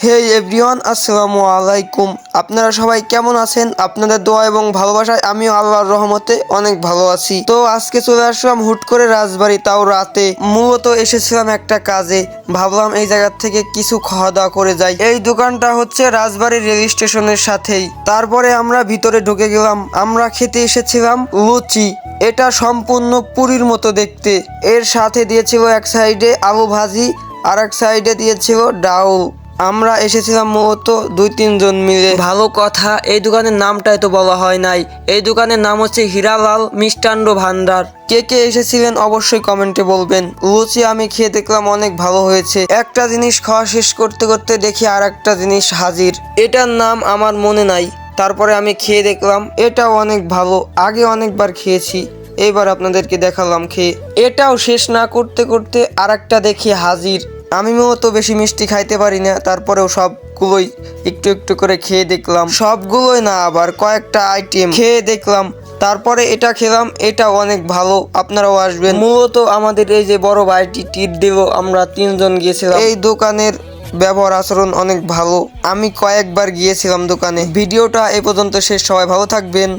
হে everyone, আসসালামু আলাইকুম। আপনারা সবাই কেমন আছেন? আপনাদের দোয়া এবং ভালোবাসায় আমিও আল্লাহর রহমতে অনেক ভালো আছি। তো আজকে চলে আসলাম হুট করে রাজবাড়ি, তাও রাতে। মূলত এসেছিলাম একটা কাজে, ভাবলাম এই জায়গা থেকে কিছু খাওয়া দাওয়া করে যাই। এই দোকানটা হচ্ছে রাজবাড়ি রেল স্টেশনের সাথেই। তারপরে আমরা ভিতরে ঢুকে গেলাম। আমরা খেতে এসেছিলাম লুচি। এটা সম্পূর্ণ পুরীর মতো দেখতে। এর সাথে দিয়েছিল এক সাইডে আলু ভাজি, আর এক সাইডে দিয়েছিল ডাউল। আমরা এসেছিলাম মূলত 2-3 জন মিলে। ভালো কথা, এই দোকানের নামটাই তো বলা হয় নাই। এই দোকানের নাম হচ্ছে হীরালাল মিষ্টান্ন ভান্ডার। কে কে এসেছিলেন অবশ্যই কমেন্টে বলবেন। লুচি আমি খেয়ে দেখলাম অনেক ভালো হয়েছে। একটা জিনিস খাওয়া শেষ করতে করতে দেখি আর একটা জিনিস হাজির। এটার নাম আমার মনে নাই। তারপরে আমি খেয়ে দেখলাম এটাও অনেক ভালো। আগে অনেকবার খেয়েছি, এইবার আপনাদেরকে দেখালাম খেয়ে। এটাও শেষ না করতে করতে আর একটা দেখি হাজির। আমি মূলত বেশি মিষ্টি খাইতে পারি না, তারপরেও সবগুলোই একটু একটু করে খেয়ে দেখলাম। সবগুলোই না, আবার কয়েকটা আইটেম খেয়ে দেখলাম। তারপরে এটা খেলাম, এটা অনেক ভালো। আপনারাও আসবেন। মূলত আমাদের এই যে বড় ভাইটি ট্রিট দিল, আমরা 3 জন গিয়েছিলাম। এই দোকানের ব্যবহার আচরণ অনেক ভালো। আমি কয়েকবার গিয়েছিলাম দোকানে। ভিডিওটা এই পর্যন্ত শেষ। সবাই ভালো থাকবেন।